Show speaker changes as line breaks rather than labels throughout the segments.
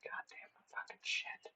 God damn it, fucking shit.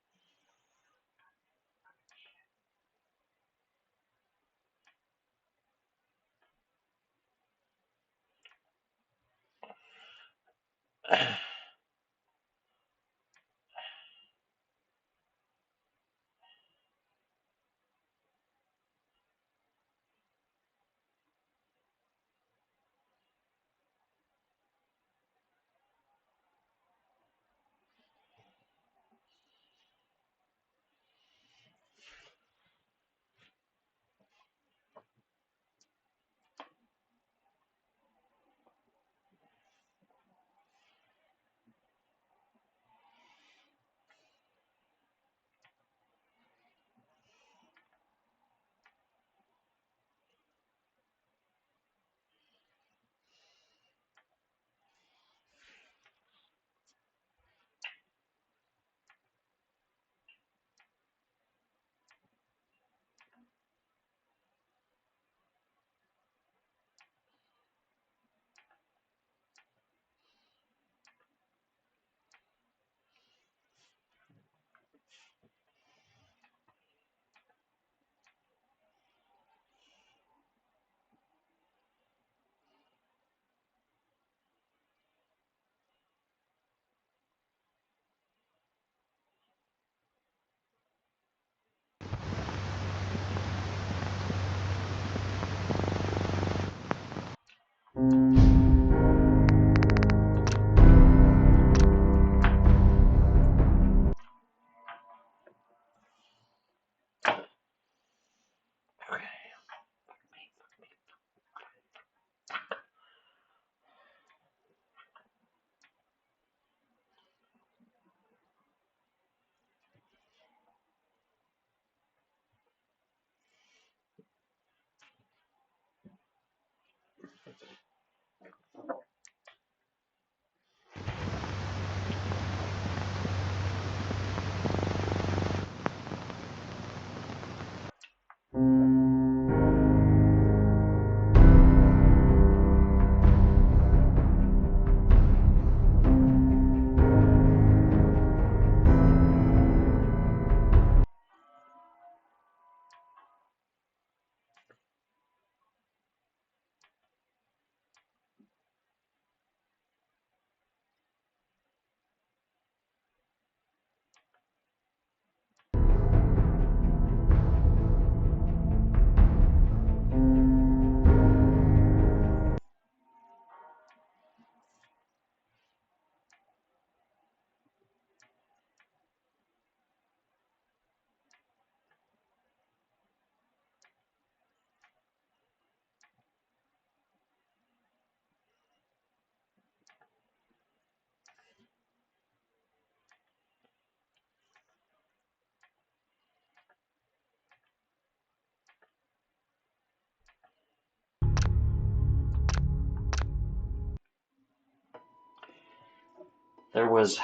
There was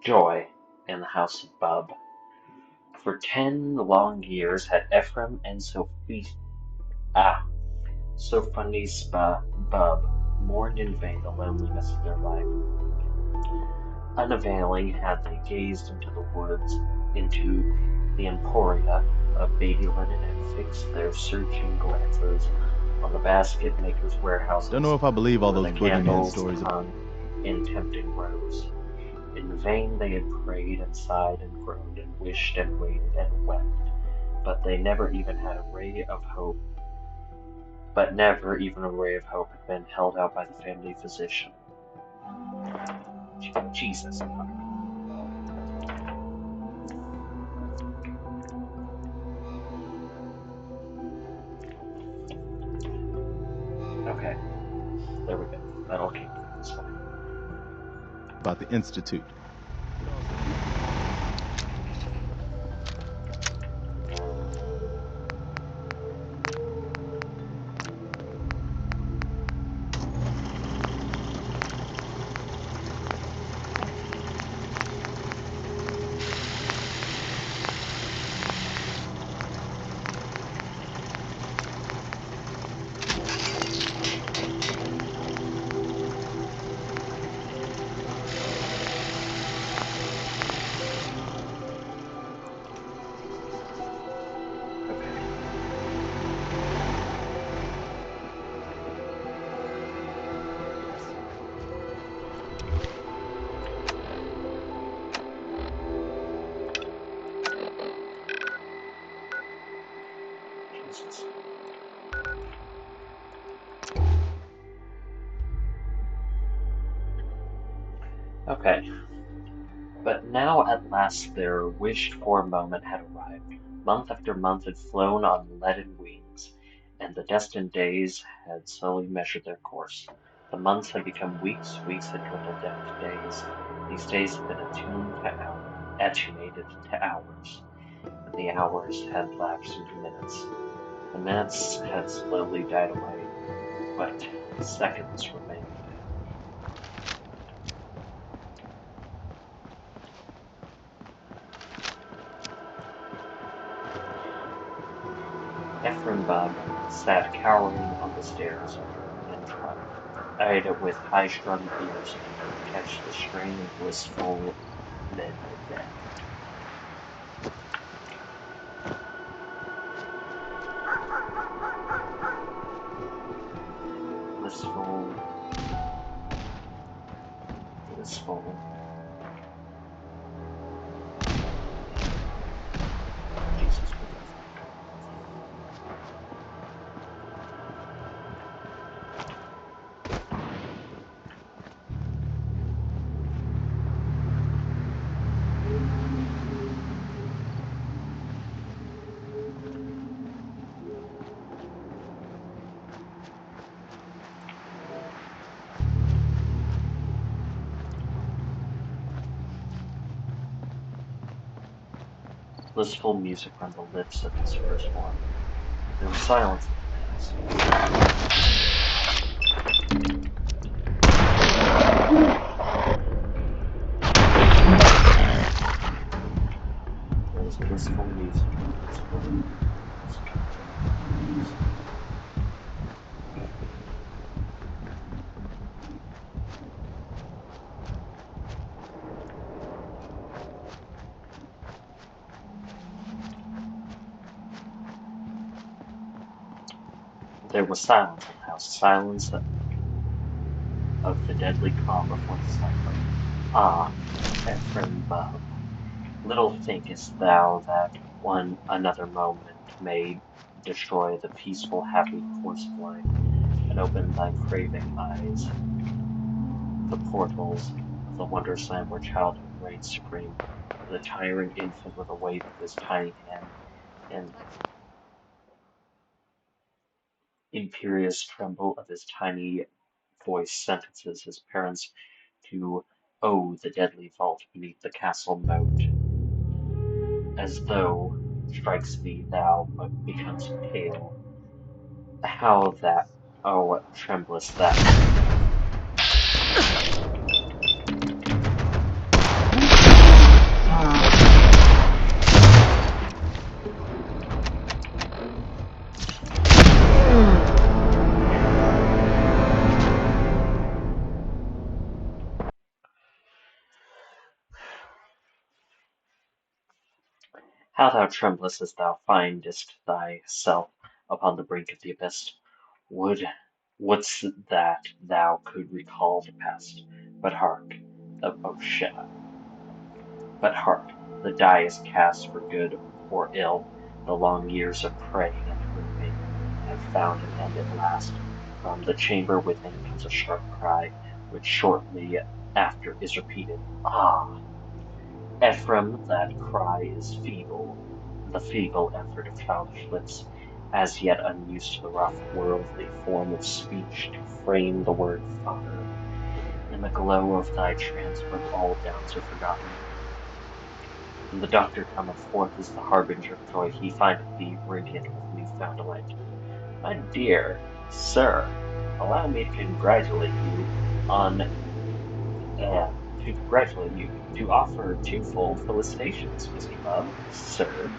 joy in the house of Bub. For 10 long years had Ephraim and Sophonisba Bub mourned in vain the loneliness of their life. Unavailing had they gazed into the woods, into the emporia of baby linen, and fixed their searching glances on the basket makers' warehouses
Don't know if I believe all
where
those
the
boogeyman
candles
stories.
hung in tempting rows. In vain they had prayed and sighed and groaned and wished and waited and wept, but never even a ray of hope had been held out by the family physician. Jesus fuck. Okay, there we go. Metal Kingdom this way.
About the Institute.
Okay. Jesus. Okay. But now at last their wished-for moment had arrived. Month after month had flown on leaden wings, and the destined days had slowly measured their course. The months had become weeks, weeks had dwindled down to days. These days had been attunated to hours, and the hours had lapsed into minutes. The minutes had slowly died away, but seconds remained. Ephraim Bubb sat cowering on the stairs and tried with high-strung ears to catch the strain of blissful mid-then. Blissful, blissful. Jesus, what the fuck? Blissful music on the lips of his firstborn. There was silence in the house. There was blissful music in the firstborn. Music in the house. There was silence in the house, silence of the deadly calm before the cyclone. Ah, Ephraim Bub, little thinkest thou that one another moment may destroy the peaceful, happy course of life, and open thy craving eyes, the portals of the wondrous land where childhood reigns supreme, where the tiring infant with a wave of his tiny hand and imperious tremble of his tiny voice sentences his parents to the deadly vault beneath the castle moat, as though strikes thee thou but becomes pale. How that tremblest that moment. How thou tremblest as thou findest thyself upon the brink of the abyss. Would wouldst that thou could recall the past. But hark, shit. But hark, the die is cast for good or ill. The long years of praying and hoping have found an end at last. From the chamber within comes a sharp cry, which shortly after is repeated. Ah! Ephraim, that cry is feeble, the feeble effort of childish lips. as yet unused to the rough worldly form of speech, to frame the word father. In the glow of thy transport all doubts are forgotten. When the doctor cometh forth as the harbinger of joy, he findeth thee radiant with new-found delight. My dear sir, allow me uh, to congratulate you, to offer twofold felicitations, Mr. Bub. Sir,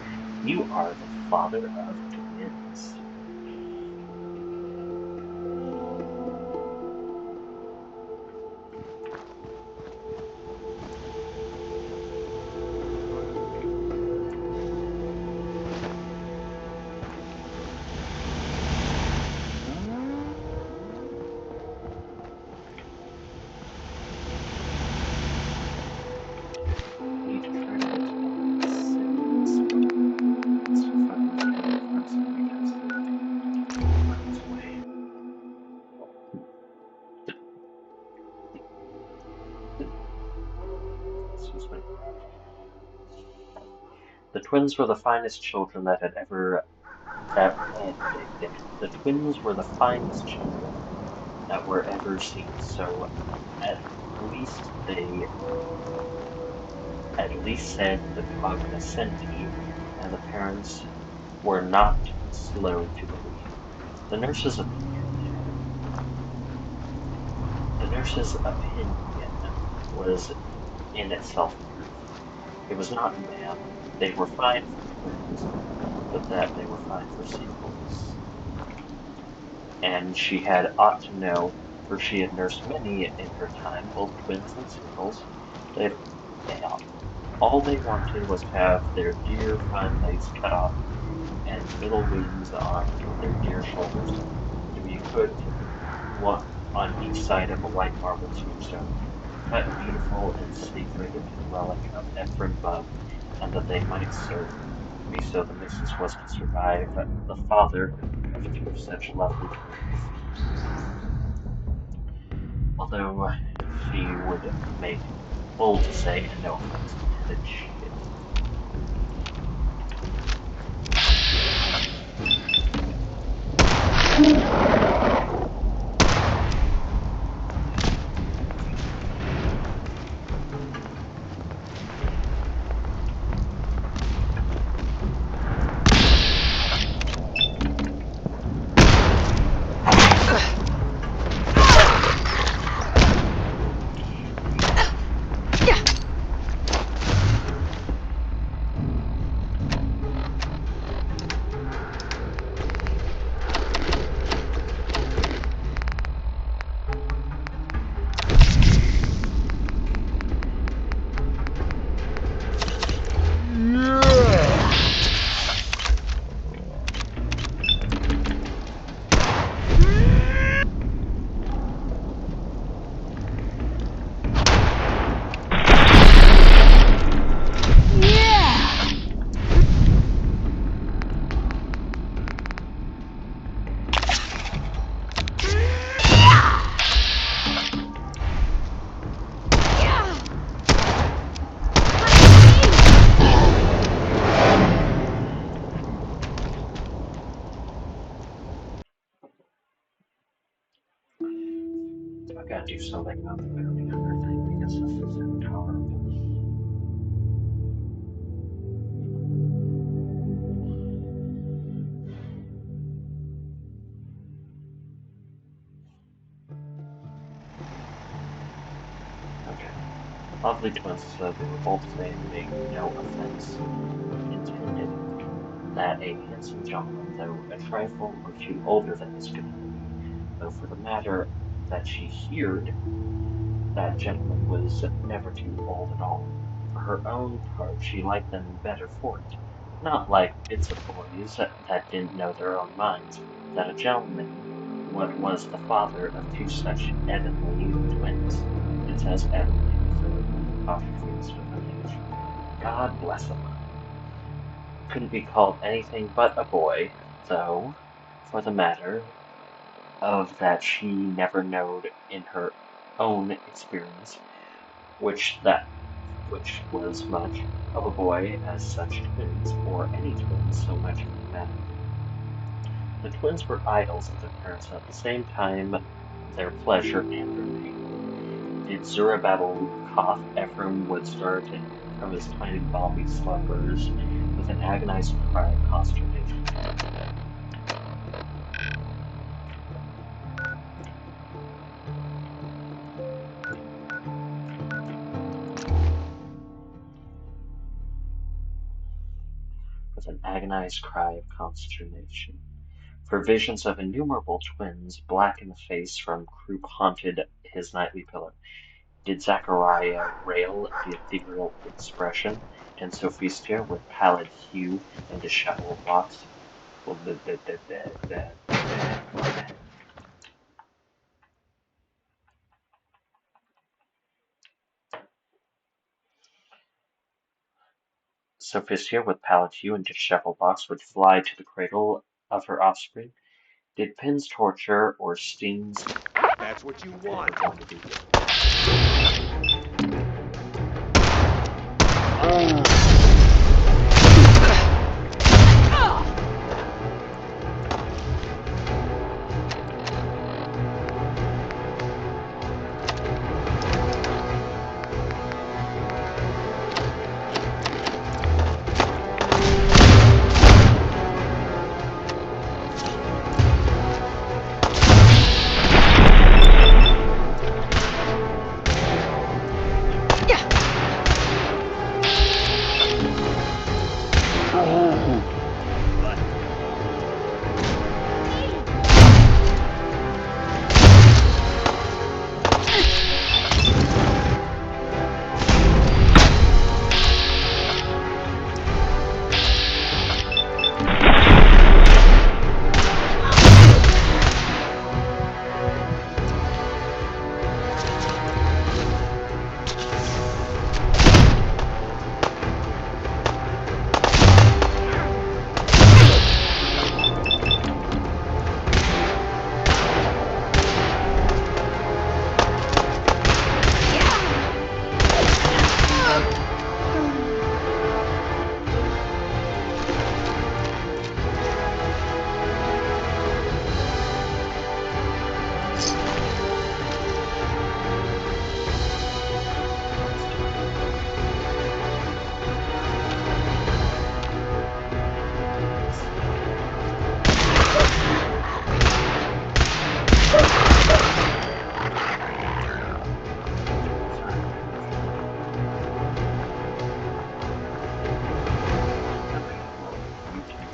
you are the father of twins. I need to try to get to bed. Six. It's too fucking scary for us to be tested. Miles away. Excuse me. The twins were the finest children that had ever that the twins were the finest children that were ever seen. So at least they at least said the cognoscenti, and the parents were not slow to believe. The nurse's opinion the nurse's opinion was in itself proof. It was not, ma'am, they were fine for twins, but that they were fine for singles. And she had ought to know, for she had nursed many in her time, both twins and singles. They, they all they wanted was to have their dear fine legs cut off and little wings on their dear shoulders, and to be put one on each side of a white marble tombstone, cut beautiful and sacred to the relic of Ephraim Bubb, and that they might be so the missus was to survive the father of two such lovely twins. Although she would make bold to say, and no offense intended, shit. I gotta do something about the bounty hunter thing because this is intolerable. Okay. Lovely twins, as though they were bold to say and make no offense intended, that a handsome gentleman, though a trifle or two older than his companion, though for the matter that she heard, that gentleman was never too old at all. For her own part, she liked them better for it. Not like bits of boys that didn't know their own minds. That a gentleman what was the father of two such heavenly twins. It says heavenly, for apostrophe instead of th. God bless him. Couldn't be called anything but a boy, though, for the matter of that she never knowed in her own experience which was much of a boy as such twins, or any twins, so much the better. The twins were idols of their parents, and at the same time their pleasure and their pain. Did Zerubbabel cough Ephraim would start from his tiny balmy slumbers with an agonized cry of consternation. With an agonized cry of consternation. For visions of innumerable twins, black in the face from croup haunted his nightly pillow. Did Zachariah rail at the ethereal expression, and Sophia with pallid hue and disheveled locks? Sophia with pallid hue and disheveled locks would fly to the cradle of her offspring. Did pins torture or stings?
That's what you
Okay,
want.
we're going to do this.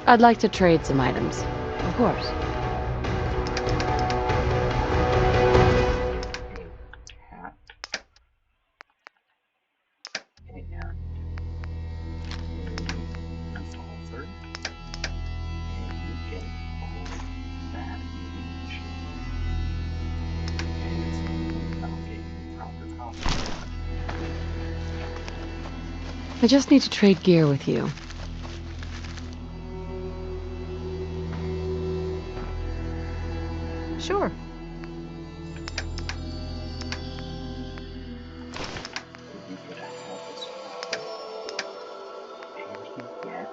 I'd like to trade some items. Of course.
A cat and a revolver, and you get all that ammunition, and I'll get you a proper costume.
I just need to trade gear with you. Sure.
And you get a helpless weapon, and you get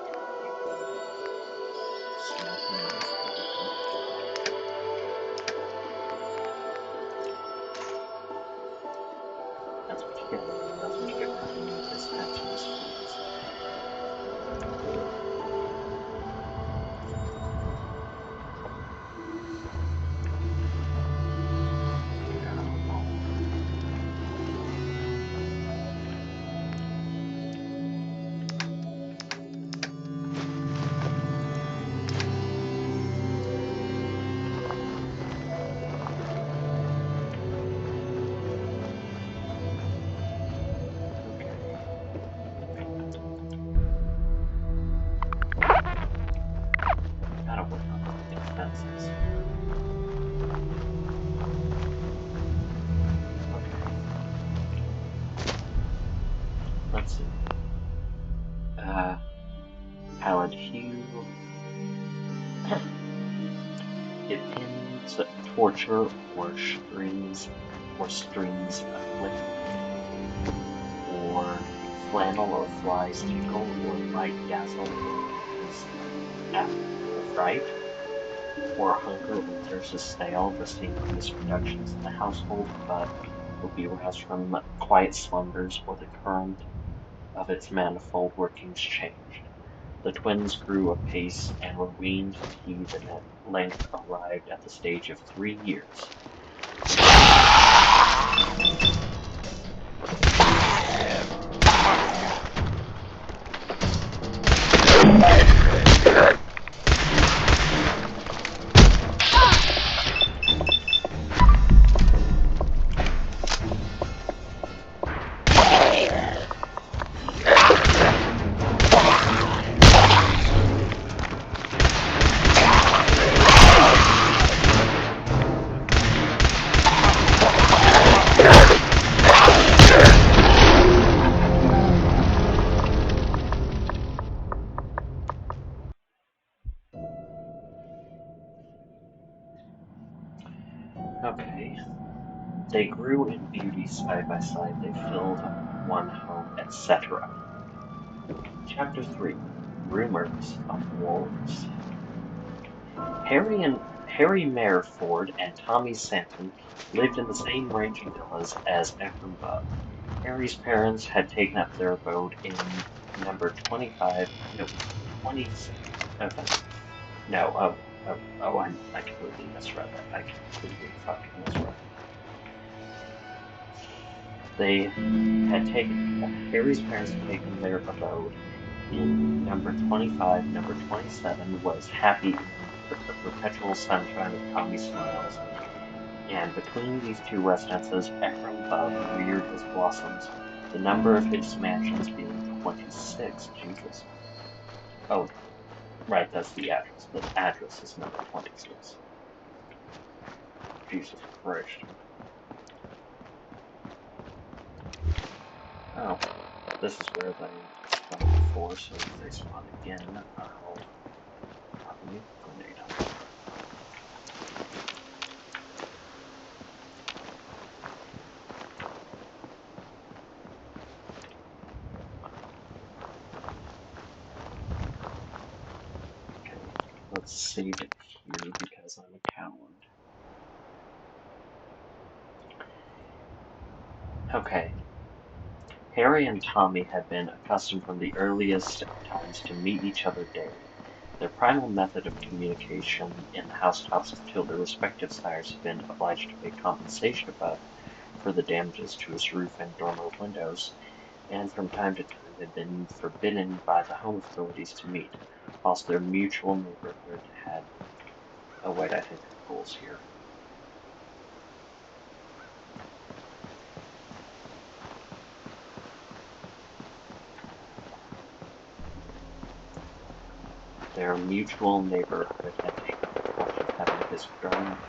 smoking rifle. That's what you get. That's what you get for being dispatcher's fees. Okay. Gotta work on my defenses. Okay. Let's see. Uh, Pallid hue. It pins, torture, or strings afflict, or flannel or flies tickle, or light dazzle, or is affright. Or hunger when thirst is stale, the seemliest reductions in the household of Bud would be roused from quiet slumbers, or the current of its manifold workings changed. The twins grew apace and were weaned to heed, and at length arrived at the stage of 3 years. Okay. They grew in beauty side by side, they filled one home, etc. Chapter 3. Rumors of Wolves. Harry Mereford and Tommy Santon lived in the same ranching villas as Ephraim Bubb. Harry's parents had taken up their abode in number 25, no, 20, okay, no, I completely misread that. I completely fucking misread that. They had taken, Harry's parents had taken their abode in number 25. Number 27 was happy in the perpetual sunshine of Tommy's smiles, and between these two residences Ephraim Bubb reared his blossoms, the number of his mansions being 26. Jesus. Oh, right, that's the address. The address is number 26. Jesus Christ. Oh, this is where they spawned before, so if they spawn again, I'll probably grenade them. Okay, let's save it here because I'm a coward. Okay, Harry and Tommy had been accustomed from the earliest times to meet each other daily. Their primal method of communication in the housetops till their respective sires had been obliged to pay compensation above for the damages to his roof and dormer windows, and from time to time had been forbidden by the home authorities to meet, whilst their mutual neighborhood had. Oh wait, I think there are ghouls here. Their mutual neighborhood had taken the torch of having his garden.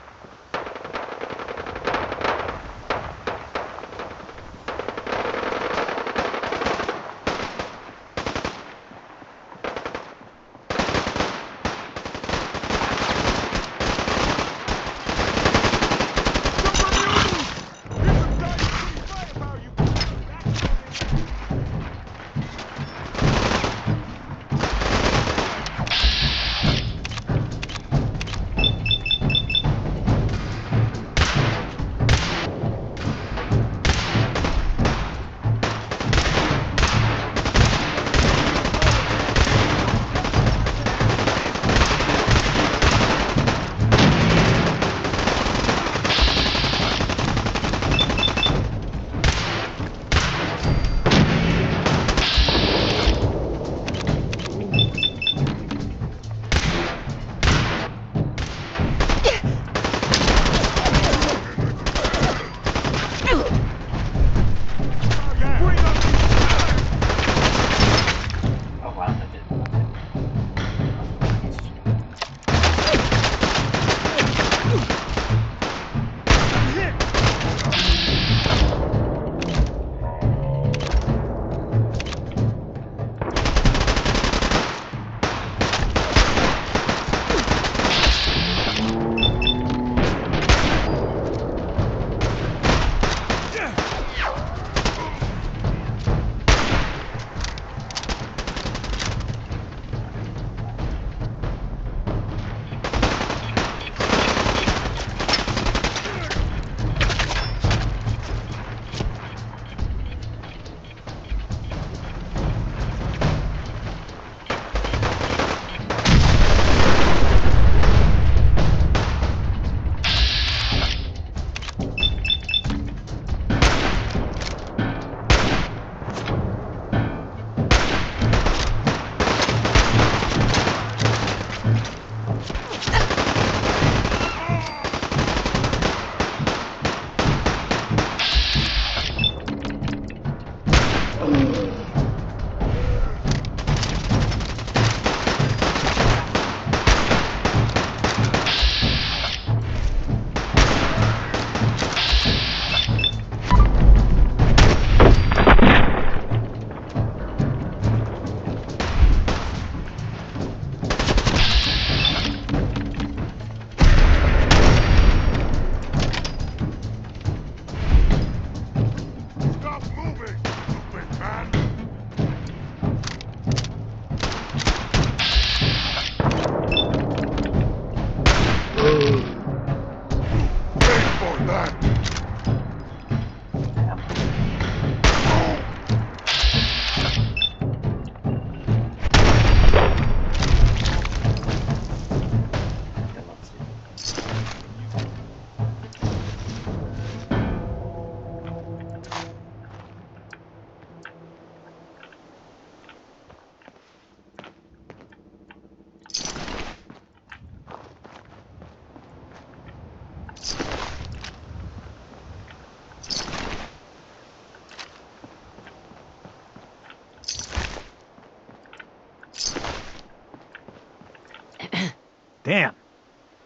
Damn.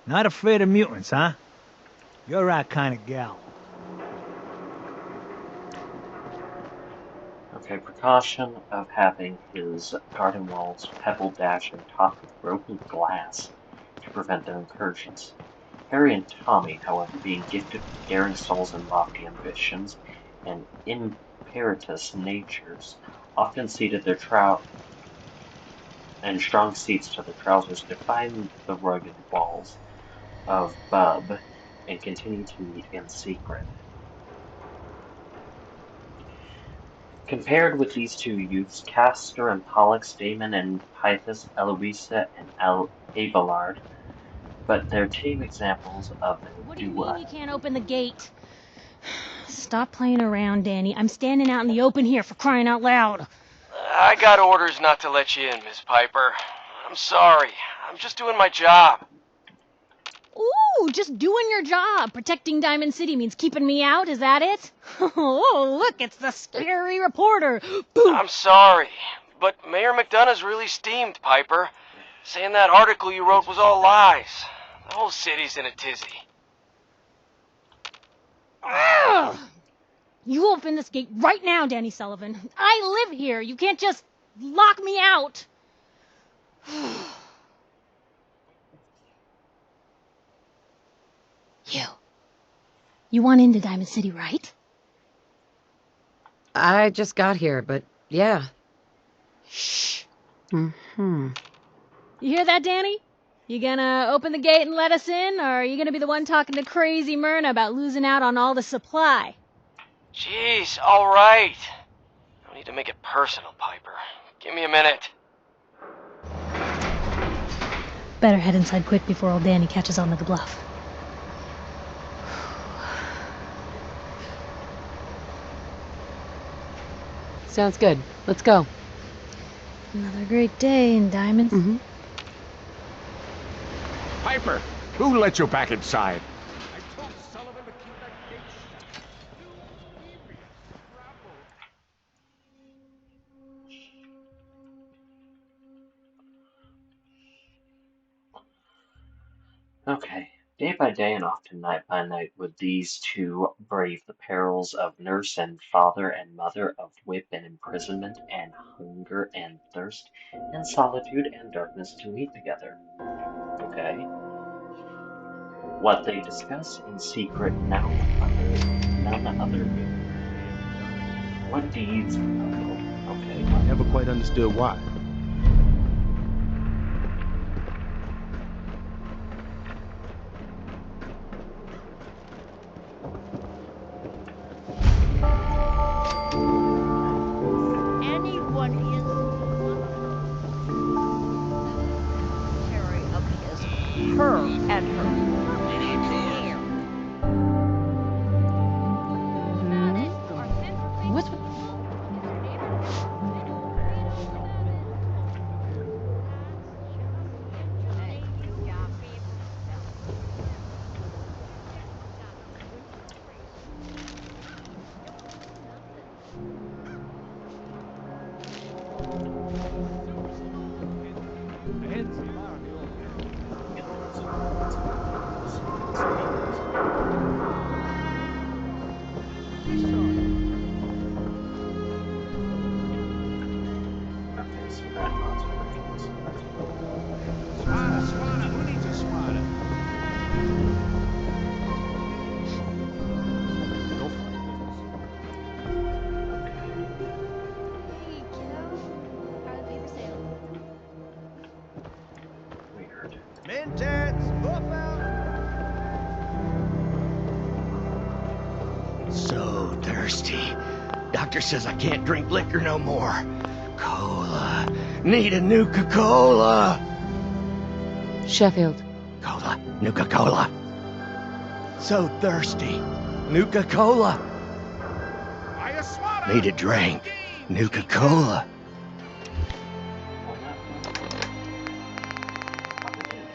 Not afraid of mutants, huh? You're our kind of gal.
Okay, precaution of having his garden walls pebble dashed and topped with broken glass to prevent their incursions. Harry and Tommy, however, being gifted with daring souls and lofty ambitions and impetuous natures, often ceded their and strong seats to their trousers, defying the rugged walls of Bub and continued to meet in secret. Compared with these two youths, Castor and Pollux, Damon and Pythas, Eloisa and Abelard, but they're tame examples of a
What do you mean you can't open the gate? Stop playing around, Danny. I'm standing out in the open here for crying out loud.
I got orders not to let you in, Miss Piper. I'm sorry. I'm just doing my job.
Ooh, just doing your job. Protecting Diamond City means keeping me out, is that it? Oh, look, it's the scary reporter. Boom!
I'm sorry, but Mayor McDonough's really steamed, Piper. Saying that article you wrote was all lies. The whole city's in a tizzy.
Ugh! You open this gate right now, Danny Sullivan. I live here. You can't just lock me out. You want into Diamond City, right?
I just got here, but yeah.
Shh.
Mm-hmm.
You hear that, Danny? You gonna open the gate and let us in, or are you gonna be the one talking to crazy Myrna about losing out on all the supply?
Jeez, all right. No need to make it personal, Piper. Give me a minute.
Better head inside quick before old Danny catches on to the bluff.
Sounds good. Let's go.
Another great day in Diamond.
Mm-hmm.
Piper, who let you back inside? I told Sullivan to keep that gate shut. You devious rabble.
Okay, day by day and often night by night would these two brave the perils of nurse and father and mother, of whip and imprisonment and hunger and thirst and solitude and darkness to meet together. Okay? What they discuss in secret none other knew. What deeds? Oh, okay, what?
Never quite understood why.
Anyone is of his, her and her.
What's with...
Okay, so that knot's working, so that's good.
Spada, who needs a spada?
Go for it.
Hey, kiddo. How are the paper sales?
Weird.
Mentats, pop out! So thirsty. Doctor says I can't drink liquor no more. Cola. Need a Nuka-Cola.
Sheffield.
Cola. Nuka-Cola. So thirsty. Nuka-Cola.
I a spada.
Need a drink. Nuka-Cola.
Oh, no. Probably did.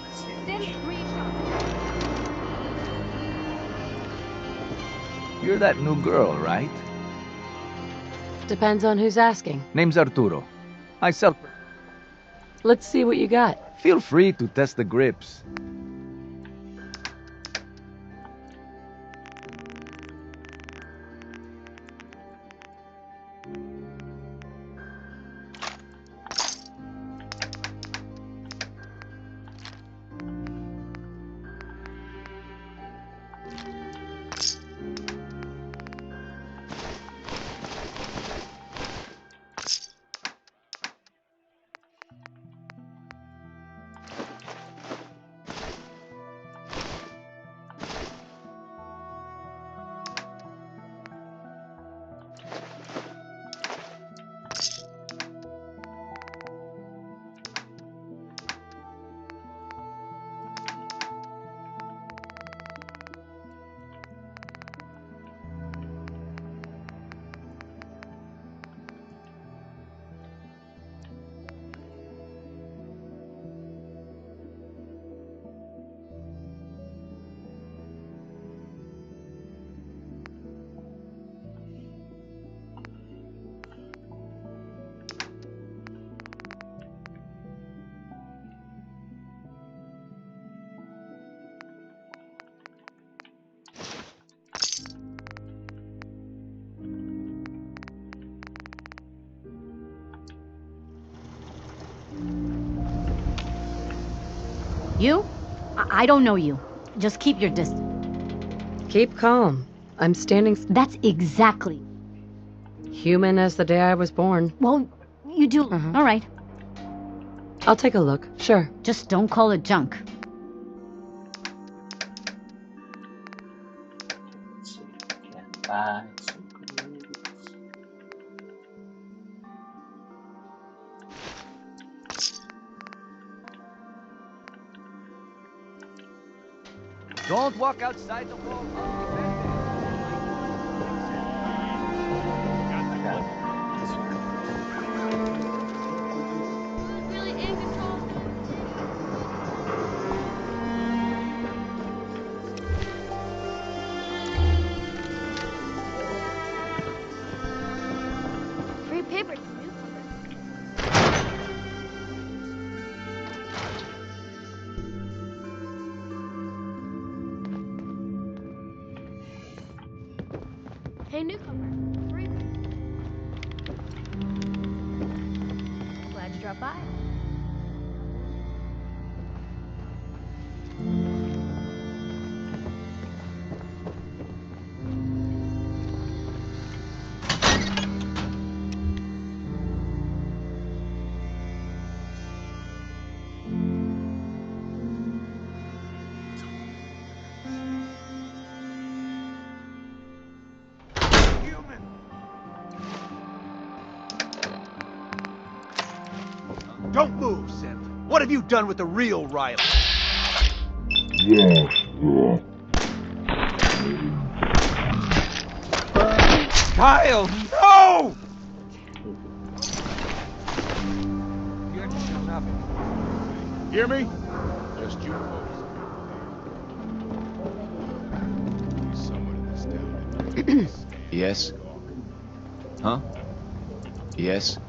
Let's see.
You're that new girl, right?
Depends on who's asking.
Name's Arturo. I sell...
Let's see what you got.
Feel free to test the grips.
You? I don't know you. Just keep your distance.
Keep calm. I'm standing
That's exactly.
human as the day I was born.
Well, you do. All right.
I'll take a look. Sure.
Just don't call it junk.
Let's see if we can buy some goods.
Don't walk outside the wall undefended.
Free paper. Hey, newcomer. Free. Glad you dropped by.
Don't move, Synth. What have you done with the real Riley?
Kyle, no! You have to shut up.
Hear me? Just you folks. Someone in this town.
Yes? Huh? Yes?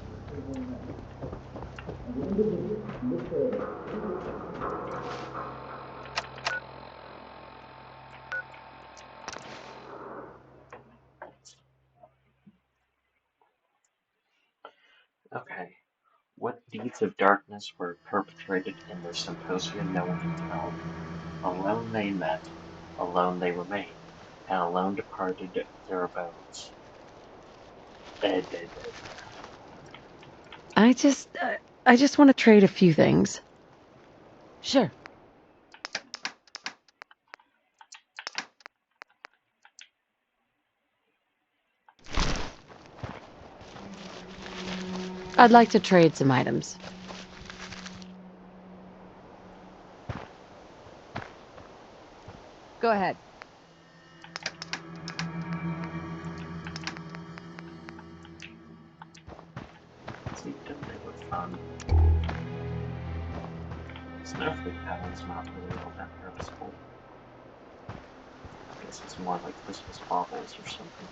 Okay. What deeds of darkness were perpetrated in their symposium no one can tell. Alone they met, alone they remained, and alone departed their abodes. Dead.
I just want to trade a few things.
Sure.
I'd like to trade some items.
Go ahead.
See, didn't they look fun? Snowflake pattern's not really all that noticeable. I guess it's more like Christmas baubles or something.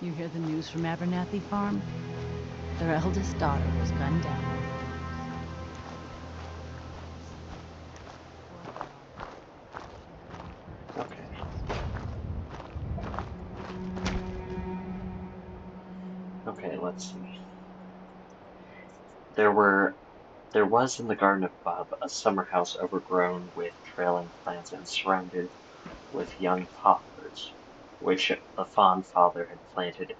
You hear the news from Abernathy Farm? Their eldest daughter was gunned down.
Okay. Okay, let's see. There was in the garden above a summer house overgrown with trailing plants and surrounded with young poplars, which the fond father had planted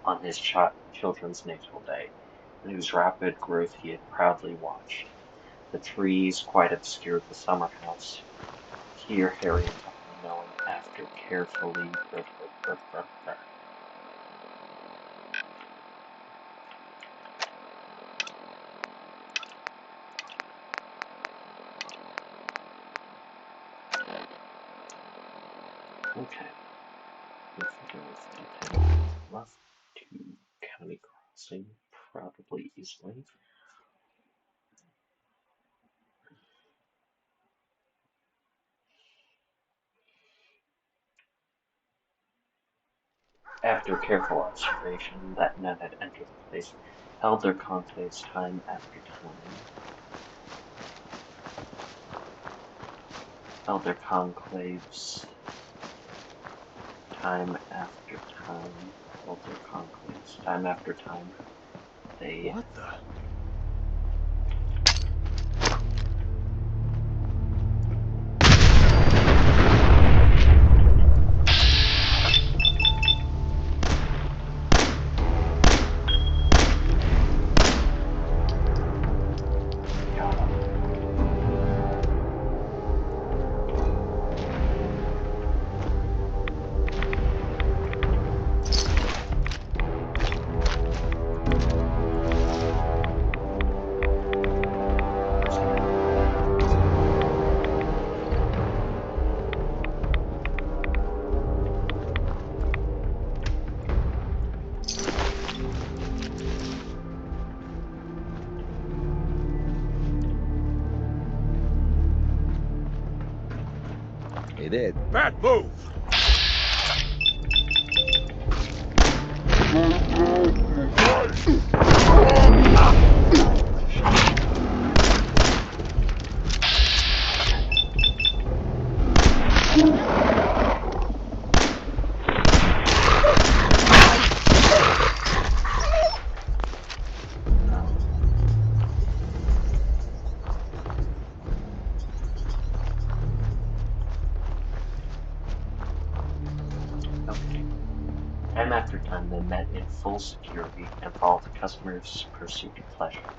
on his children's natal day, and whose rapid growth he had proudly watched. The trees quite obscured the summer house. Here Harry and Tommy, knowing after carefully okay. Left to County Crossing probably easily. After careful observation that none had entered the place, held their conclaves time after time, held their conclaves time after time, held their conclaves time after time. They
What the?
got up.
Hey there.
Bad move!
Okay. Time after time they met in full security and followed the customer's pursuit of pleasure.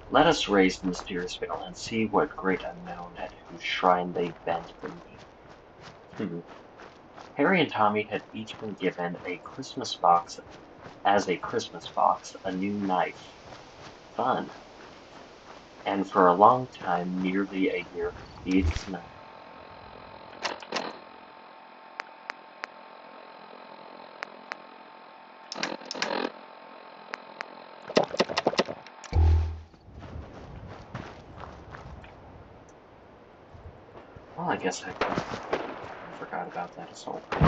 Let us raise the mysterious veil and see what great unknown at whose shrine they bend the knee. Harry and Tommy had each been given a Christmas box a new knife. Fun. And for a long time, nearly a year, these knives. Well, I guess I forgot about that assault rifle.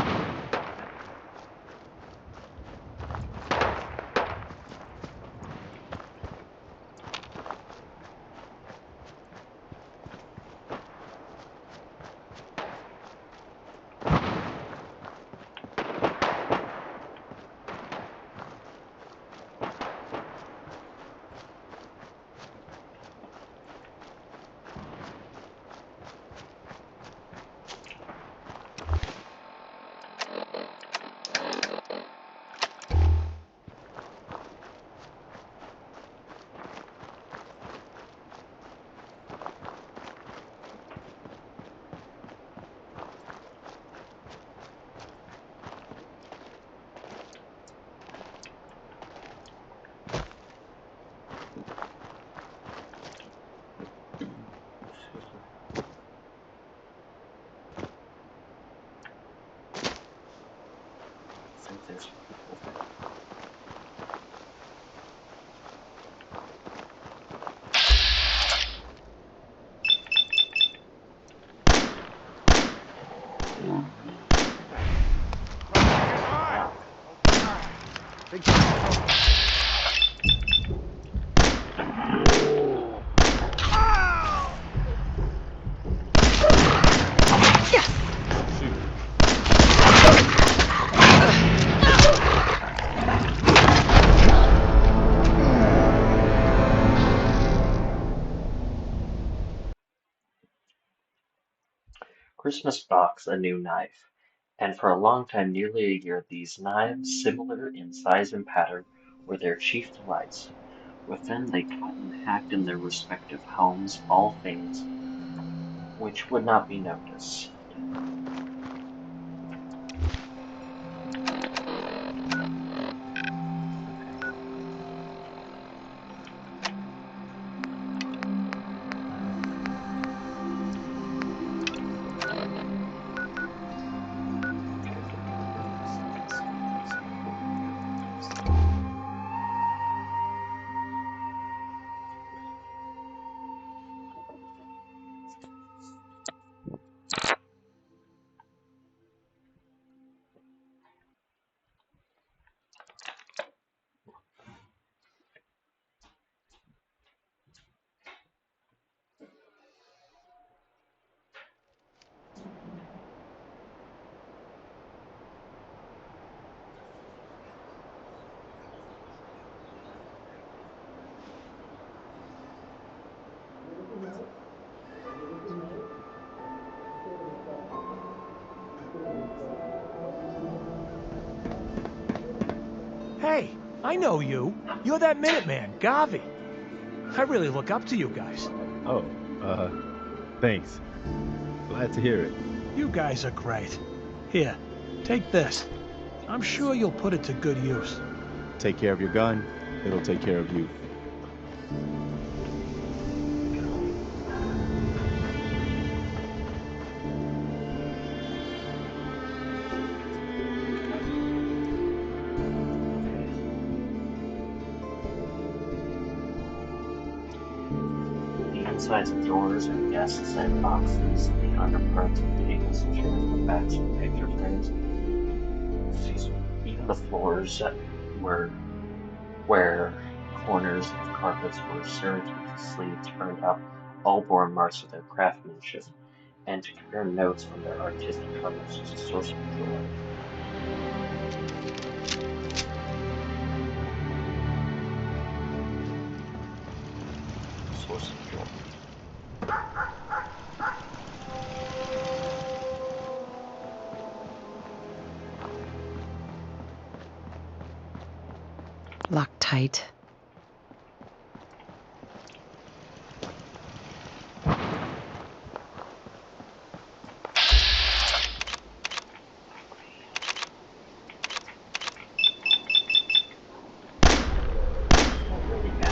I think there's people there.
Come on,
Wow.
Big time.
Christmas box a new knife, and for a long time, nearly a year, these knives, similar in size and pattern, were their chief delights. With them they cut and hacked in their respective homes all things which would not be noticed. Okay. Caregiver notes.
Hey, I know you. You're that Minuteman, Gavi. I really look up to you guys.
Oh, thanks. Glad to hear it.
You guys are great. Here, take this. I'm sure you'll put it to good use.
Take care of your gun, it'll take care of you.
The insides of doors and desks and boxes, the underparts of tables and chairs, the backs of picture frames, excuse me, even the floors were where corners of carpets were surreptitiously turned up, all bore marks of their craftsmanship, and to compare notes from their artistic harmonies was a source of joy. Source of joy.
Locked tight.
Not really bad.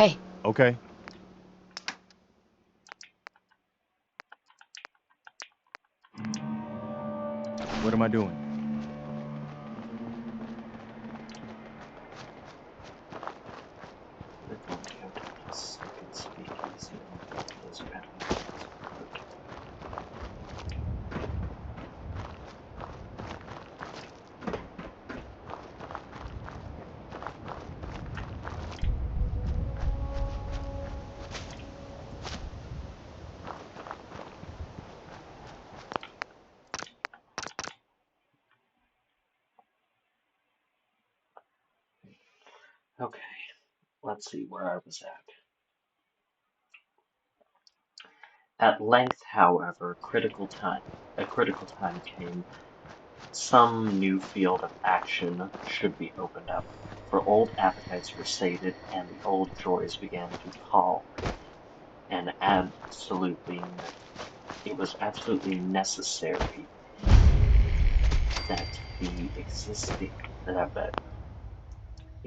Hey,
Okay. What am I doing?
We're going to go to the second speakeasy and look into those bounty hunters. Okay. Okay, let's see where I was at. At length, however, a critical time came. Some new field of action should be opened up, for old appetites were sated and the old joys began to pall, and it was absolutely necessary that the existing that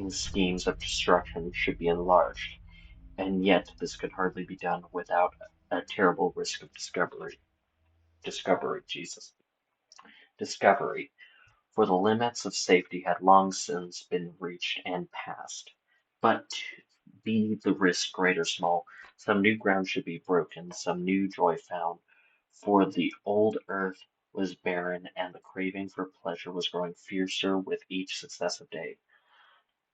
schemes of destruction should be enlarged, and yet this could hardly be done without a terrible risk of Jesus. Discovery. For the limits of safety had long since been reached and passed. But be the risk great or small, some new ground should be broken, some new joy found, for the old earth was barren, and the craving for pleasure was growing fiercer with each successive day.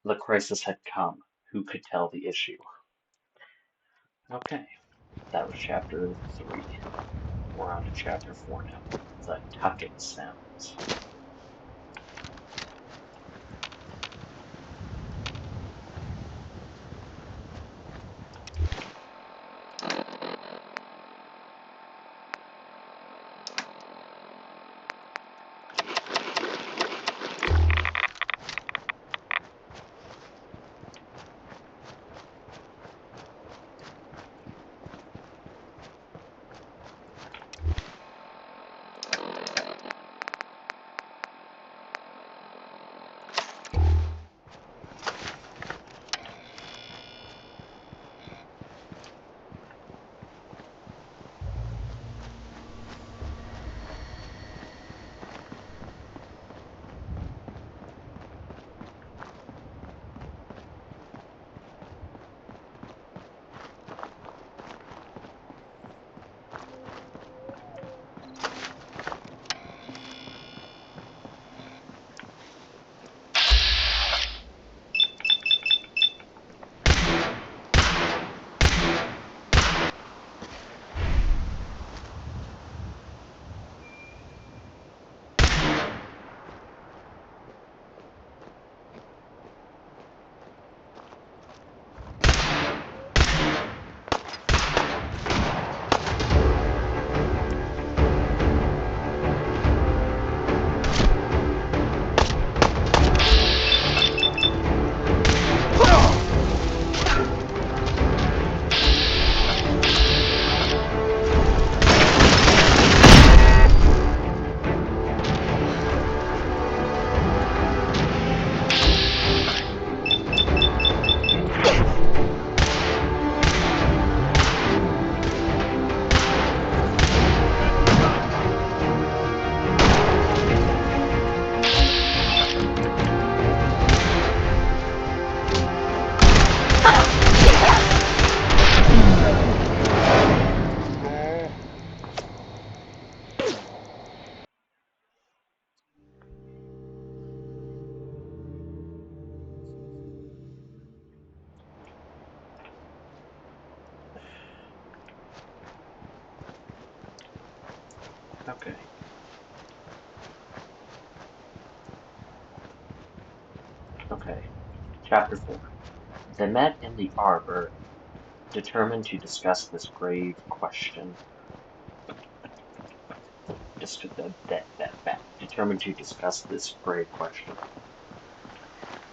The crisis had come. Who could tell the issue? Okay, that was chapter 3. We're on to chapter 4 now. The tucket sounds. Okay. Okay. Chapter 4. They met in the arbor, determined to discuss this grave question. Determined to discuss this grave question.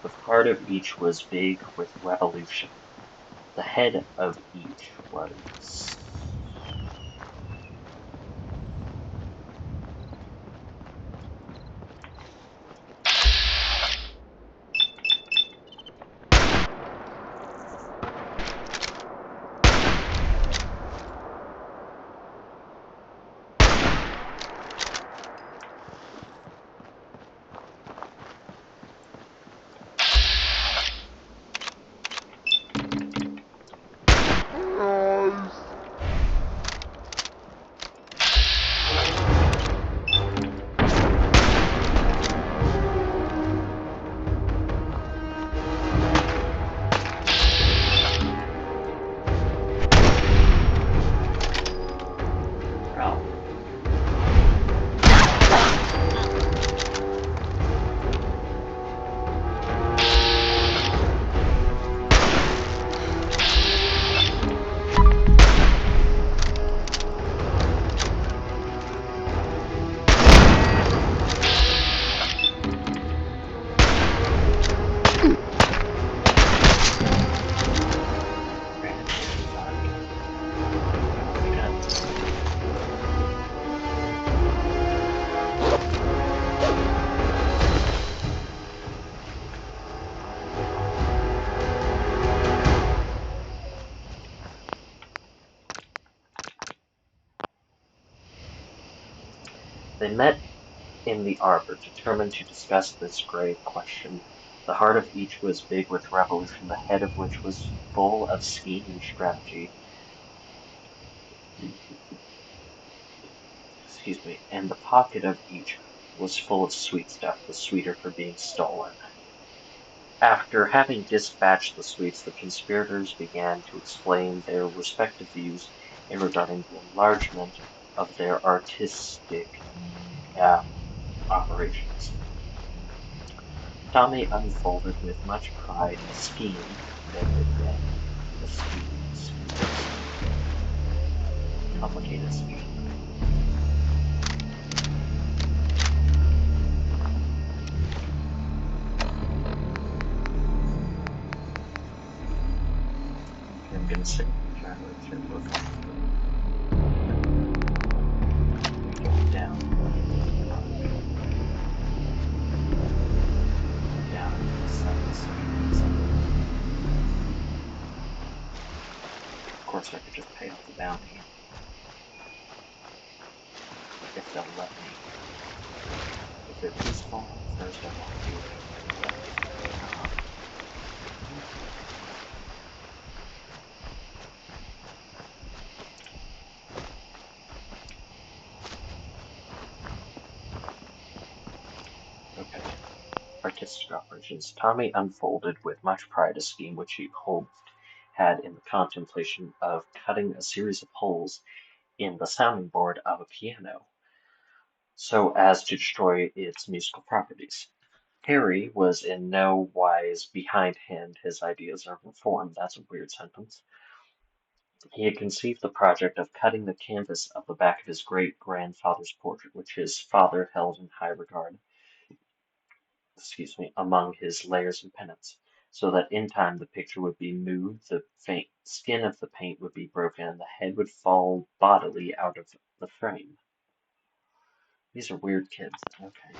The heart of each was big with revolution. The head of each was. They met in the arbor, determined to discuss this grave question. The heart of each was big with revolution, the head of which was full of scheme and strategy. Excuse me, and the pocket of each was full of sweet stuff, the sweeter for being stolen. After having dispatched the sweets, the conspirators began to explain their respective views in regarding the enlargement of their artistic operations. Tommy unfolded with much pride a scheme. Complicated scheme. I'm gonna sit here for a down. Down into the sun's Of course, I could just pay off the bounty. If they'll let me. If they're peaceful, first I want to do it. Okay. Artistic operations. Tommy unfolded with much pride a scheme which he had in the contemplation of cutting a series of holes in the sounding board of a piano, so as to destroy its musical properties. Harry was in no wise behindhand his ideas of reform. That's a weird sentence. He had conceived the project of cutting the canvas of the back of his great-grandfather's portrait, which his father held in high regard, among his layers and pennants, so that in time the picture would be moved, the skin of the paint would be broken, and the head would fall bodily out of the frame. These are weird kids. Okay.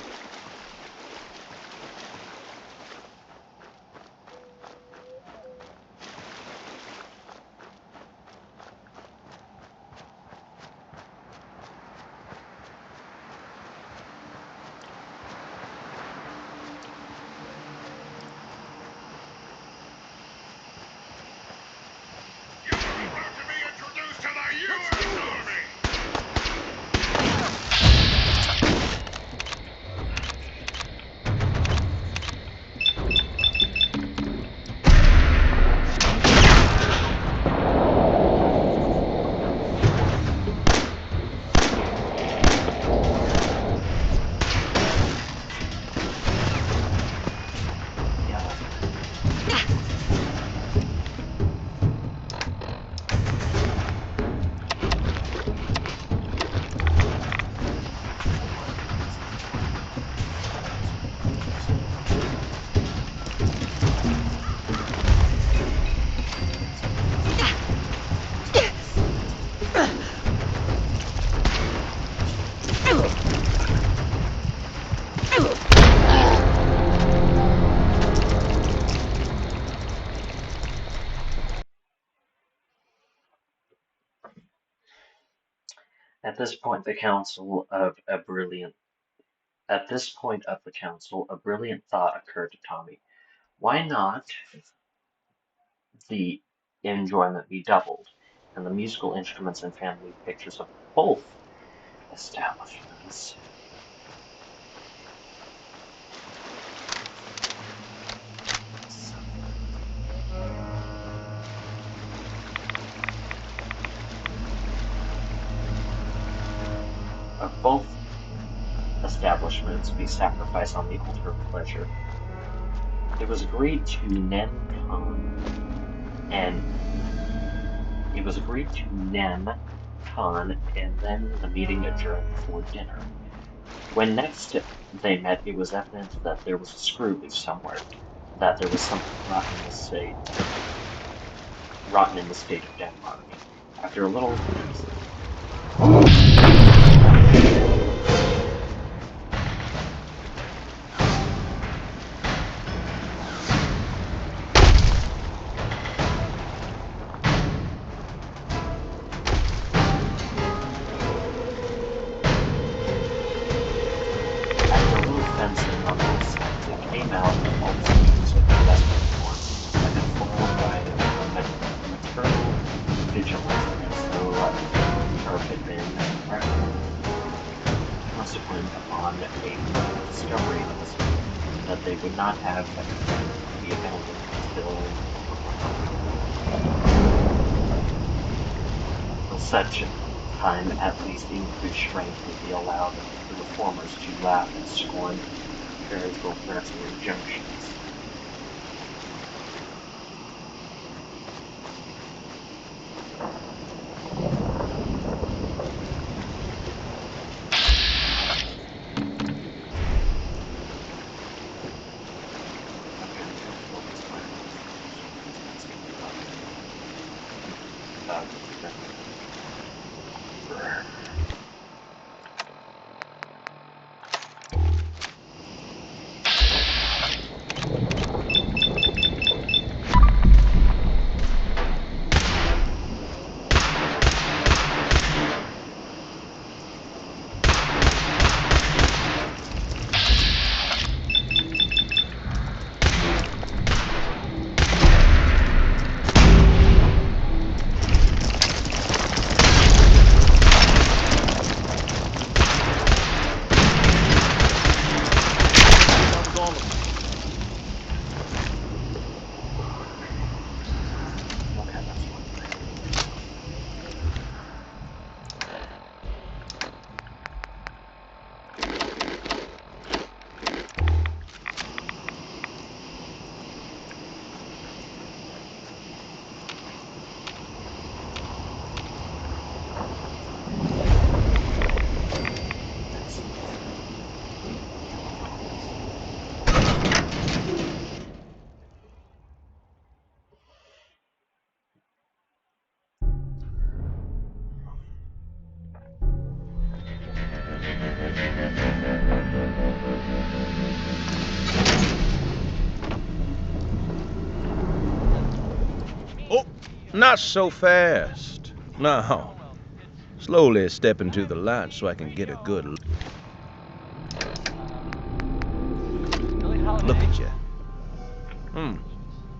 At this point of the council, a brilliant thought occurred to Tommy. Why not the enjoyment be doubled, and the musical instruments and family pictures of both establishments be sacrificed on the altar of pleasure. It was agreed to Nem Khan, and then the meeting adjourned for dinner. When next they met, it was evident that there was a screw loose somewhere, that there was something rotten in the state of Denmark. After a little would not have the abandoned until such time at least increased strength would be allowed the reformers to laugh in scorn clerical threats or injunctions.
Oh, not so fast. Now, slowly step into the light so I can get a good look at you.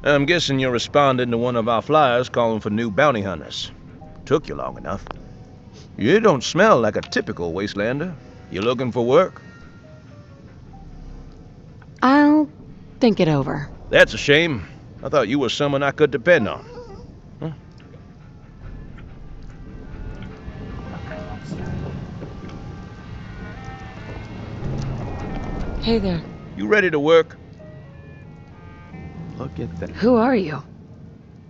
I'm guessing you're responding to one of our flyers calling for new bounty hunters. Took you long enough. You don't smell like a typical wastelander. You looking for work?
I'll think it over.
That's a shame. I thought you were someone I could depend on.
Hey there.
You ready to work?
Look at that.
Who are you?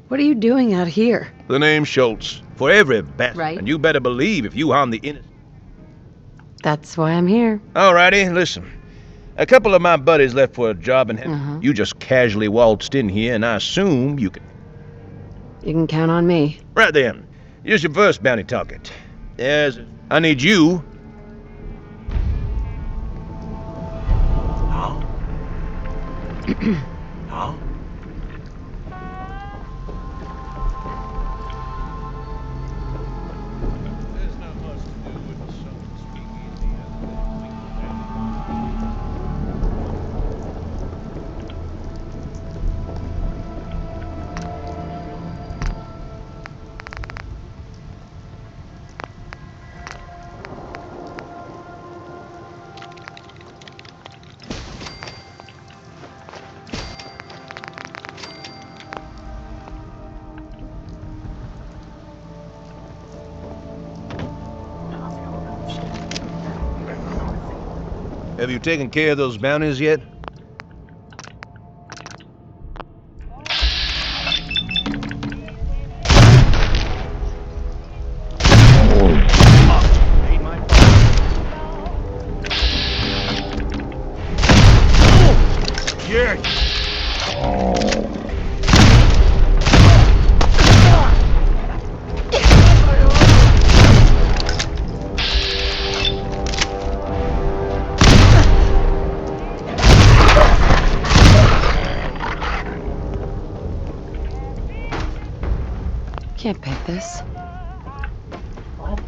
What are you doing out here?
The name's Schultz. For every bat.
Right.
And you better believe if you harm the innocent.
That's why I'm here.
Alrighty, listen. A couple of my buddies left for a job and you just casually waltzed in here, and I assume you can...
You can count on me.
Right then. Here's your first bounty target. I need you... Have you taken care of those bounties yet?
Can't pick this.
What?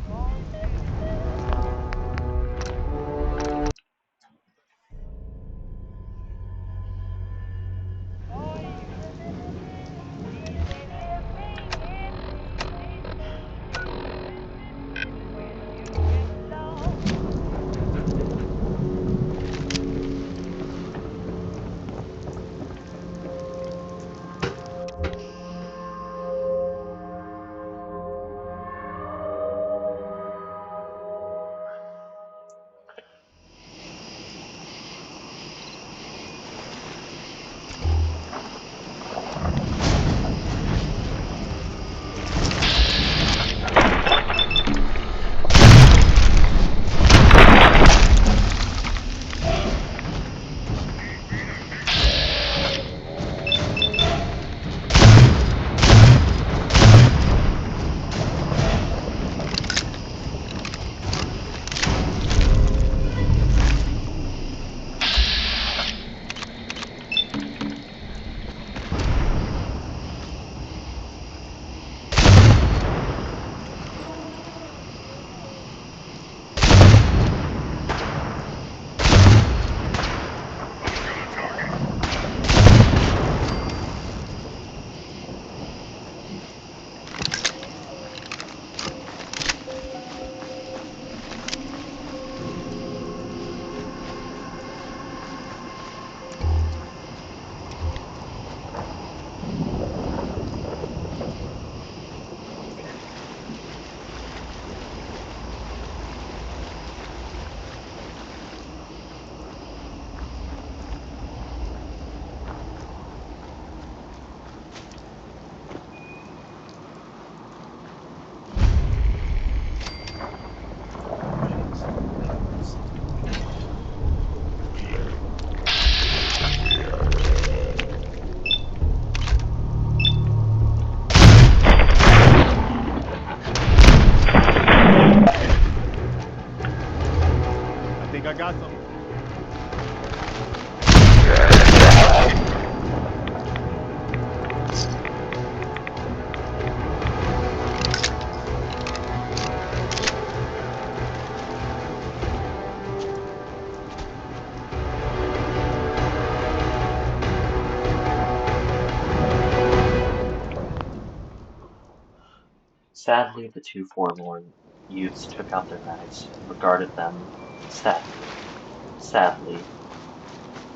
Sadly, the two forlorn youths took out their knives and regarded them sadly,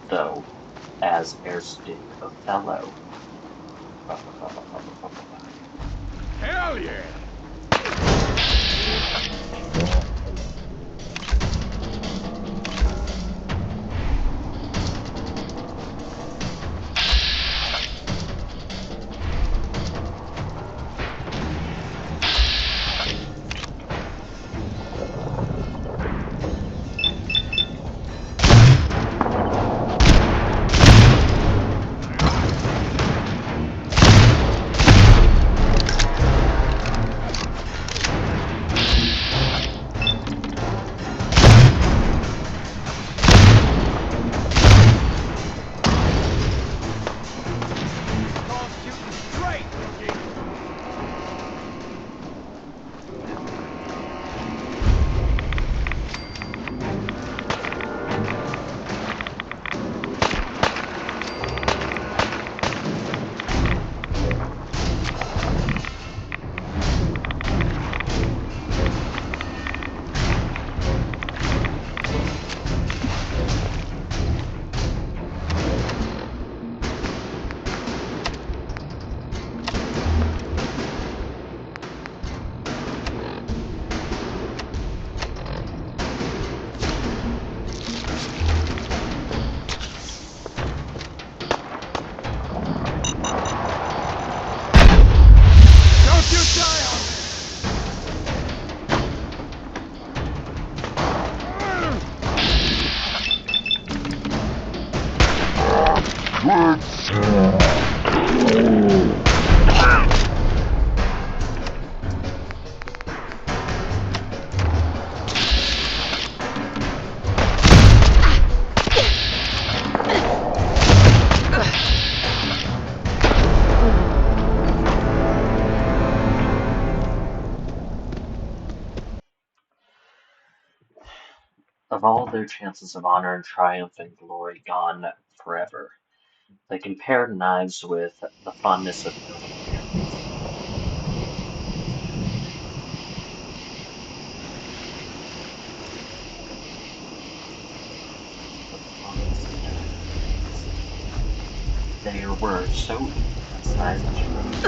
though, as erst did Othello.
Hell yeah!
Of all their chances of honor and triumph and glory gone forever, they compared knives with the fondness of young parents. The fondness of young parents. They were so equal in size and strength.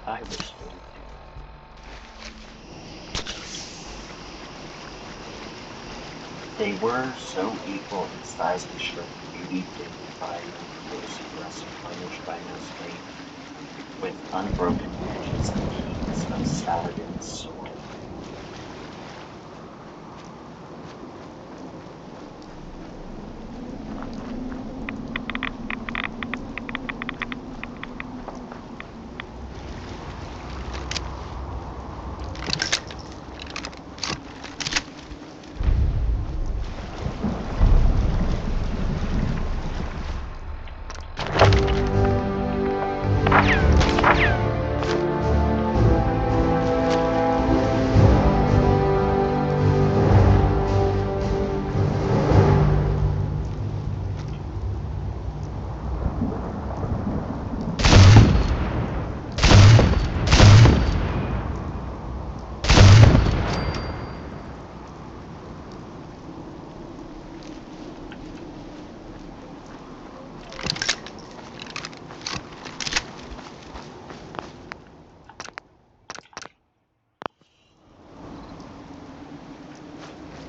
I wish they would do that. They were so equal in size and strength, beauty dimmed by no pores, breast tarnished by no stain, with unbroken edges and keenness of Saladin's sword.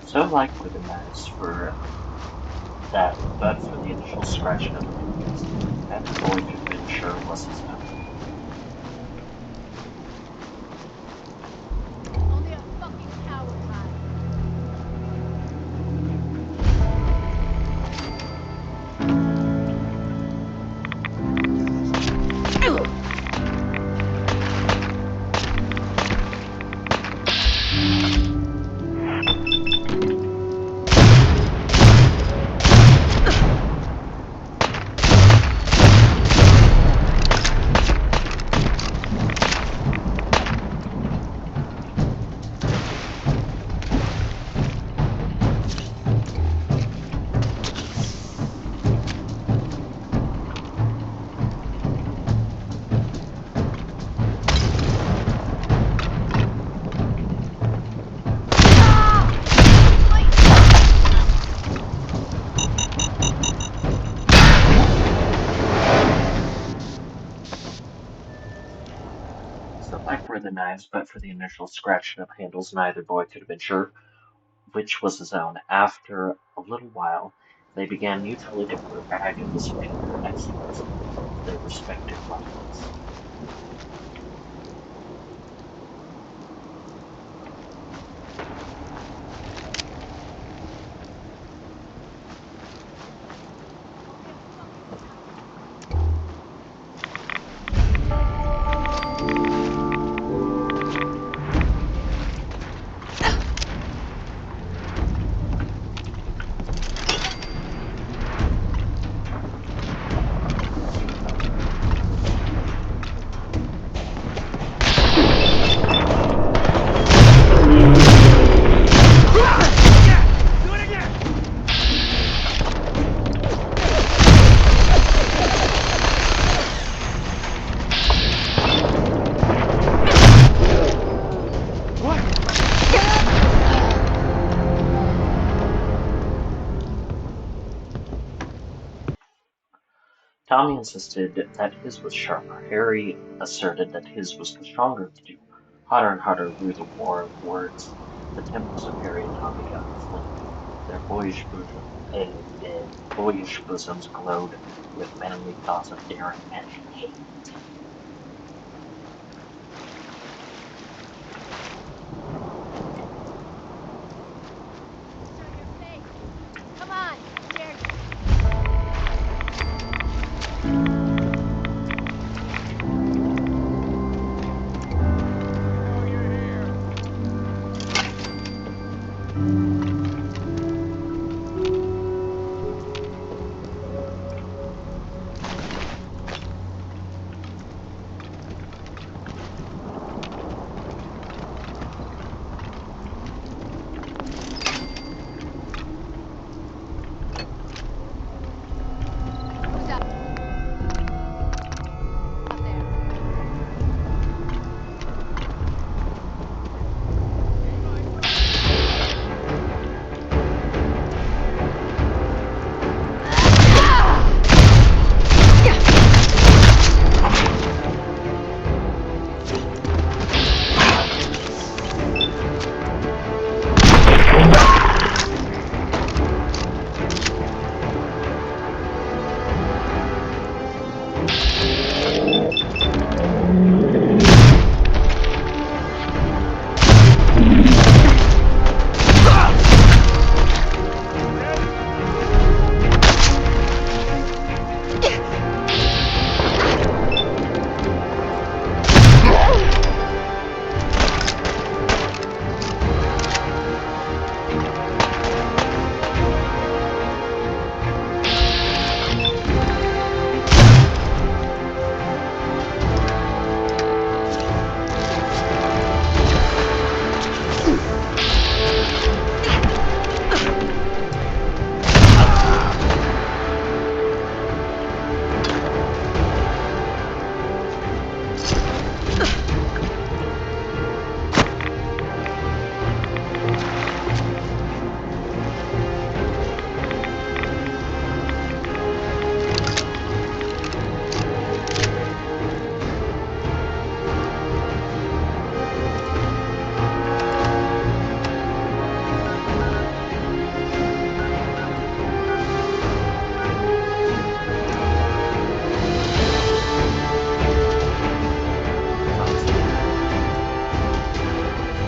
So like were the knives for that, but for the initial scratching of the wounds, that boy could have been sure was his own.
Only a fucking coward, man.
the knives, but for the initial scratching of handles, neither boy could have been sure which was his own. After a little while, they began mutually to brag of the superior excellence of their respective weapons. Tommy insisted that his was sharper. Harry asserted that his was the stronger of the two. Hotter and hotter grew the war of words. The tempers of Harry and Tommy got inflamed. Their boyish bosoms glowed with manly thoughts of daring and hate.
Come on, dare you. Who's up there?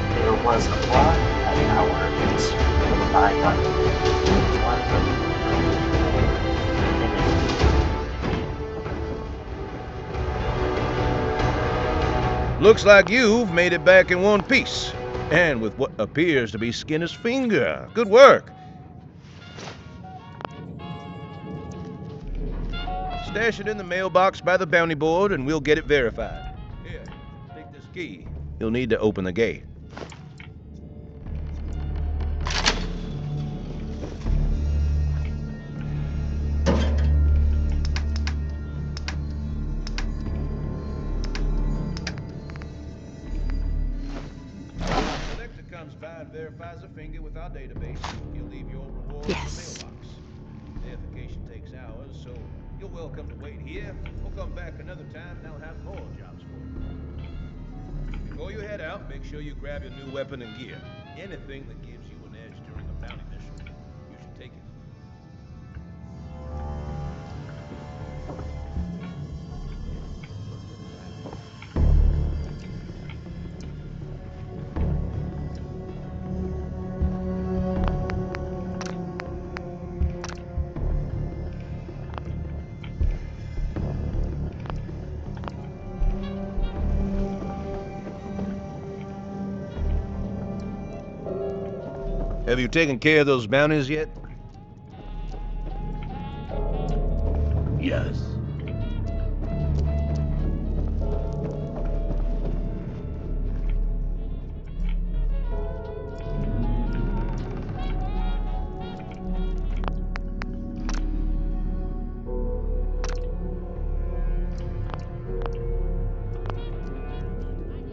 There was applause at that hour in the street nearby, but one
Looks like you've made it back in one piece, and with what appears to be Skinner's finger. Good work. Stash it in the mailbox by the bounty board, and we'll get it verified. Here, take this key. You'll need to open the gate. Collector comes by and verifies a finger with our database. You'll leave your reward in the mailbox. Verification takes hours, so you're welcome to wait here or come back another time and I'll have more jobs for you. Before you head out, make sure you grab your new weapon and gear. Anything that gives you an edge during a bounty mission, you should take it. Have you taken care of those bounties yet?
Yes.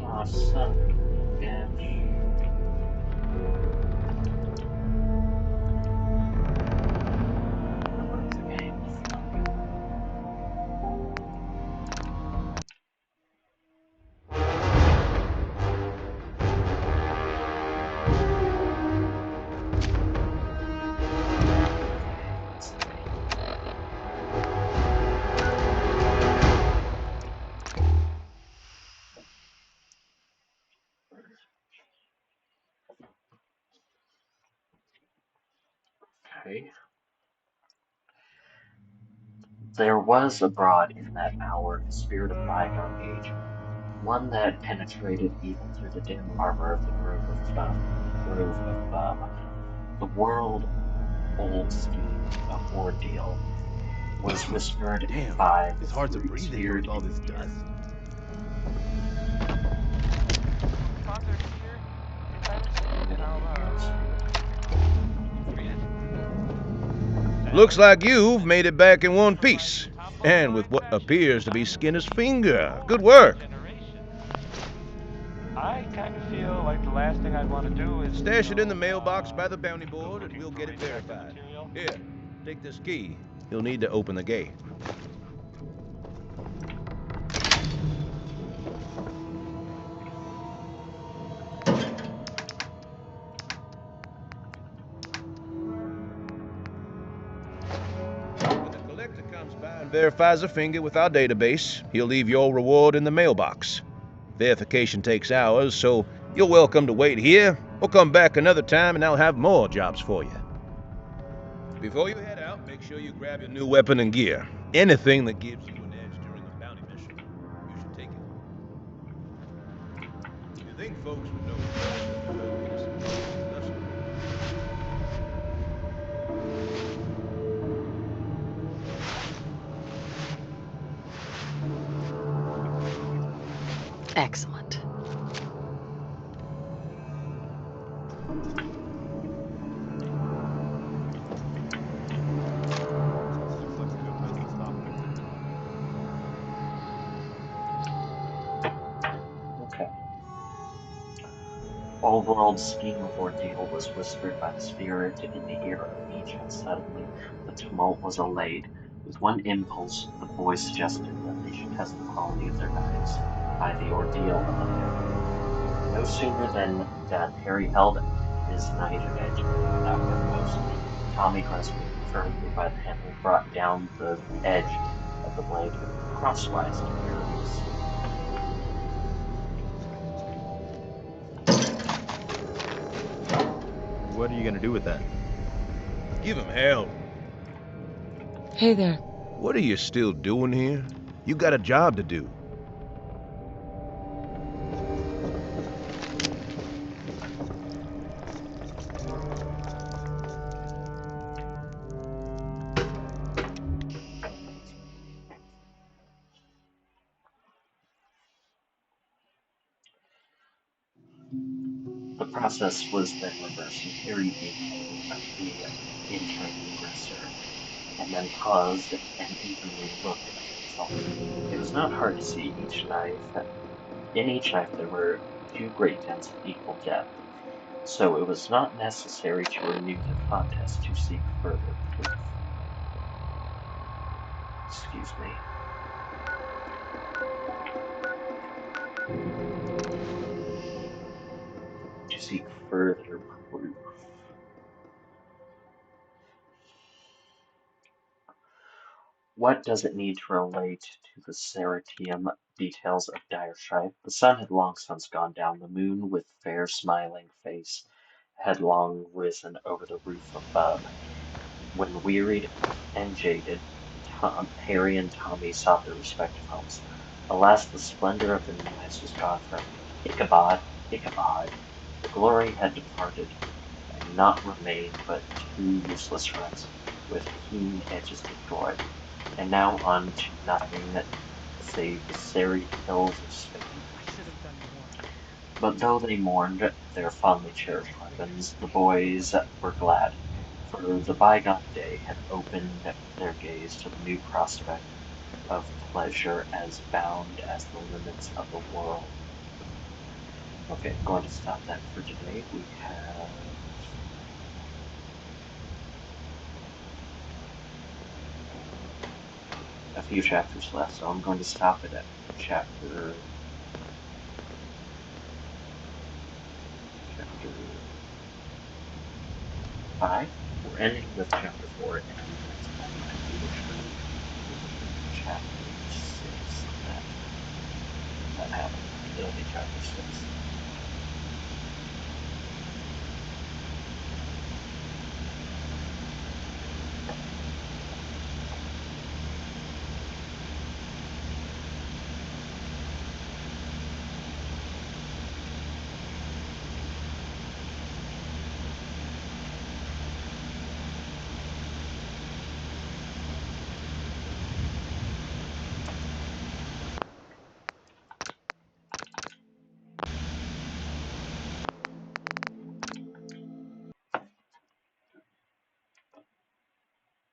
Oh, son of a bitch. Where's the game? Fuck. What's the game? Okay. There was abroad in that hour a spirit of bygone age, one that penetrated even through the dim armor of the Grove of Bum. The world-old scheme of ordeal was whispered
Damn,
by the
it's hard to breathe in here
three-tiered
with all
in
this
the ear.
dust.
Looks like you've made it back in one piece. And with what appears to be Skinner's finger. Good work.
I kind of feel like the last thing I'd want to do is
Stash it in the mailbox by the bounty board and we'll get it verified. Here, take this key. You'll need to open the gate. When the collector comes by and verifies a finger with our database, he'll leave your reward in the mailbox. Verification takes hours, so you're welcome to wait here or come back another time and I'll have more jobs for you. Before you head out, make sure you grab your new weapon and gear. Anything that gives you an edge during a bounty mission, you should take it. You think folks would know
Excellent.
Okay. All-world scheme of ordeal was whispered by the spirit in the ear of each, and suddenly the tumult was allayed. With one impulse, the boys suggested that they should test the quality of their knives by the ordeal ahead. No sooner than that Harry held his knife edge on the uppermost, Tommy, grasping firmly by the handle, brought down the edge of the blade crosswise to Harry's sleeve.
What are you gonna do with that?
Give him hell.
Hey there.
What are you still doing here? You got a job to do.
The process was then reversed, and Harry being the in-turn aggressor, and then paused and evenly looked at the result. It was not hard to see in each knife there were two great dents of equal depth, so it was not necessary to renew the contest to seek further proof. Excuse me. seek further proof. What does it need to relate to the Seratium details of dire strife? The sun had long since gone down. The moon, with fair smiling face, had long risen over the roof above. When wearied and jaded, Harry and Tommy sought their respective homes. Alas, the splendor of their new nest was gone forever. Ichabod, Ichabod! The glory had departed, and naught remained but two useless friends, with keen edges destroyed. And now on to nothing save the serried hills of Spain. But though they mourned their fondly cherished weapons, the boys were glad, for the bygone day had opened their gaze to the new prospect of pleasure as bound as the limits of the world. Okay, I'm going to stop that for today. We have a few chapters left, so I'm going to stop it at chapter 5. We're ending with chapter 4, and next time I will return with chapter 6 that happened. I think chapter 6.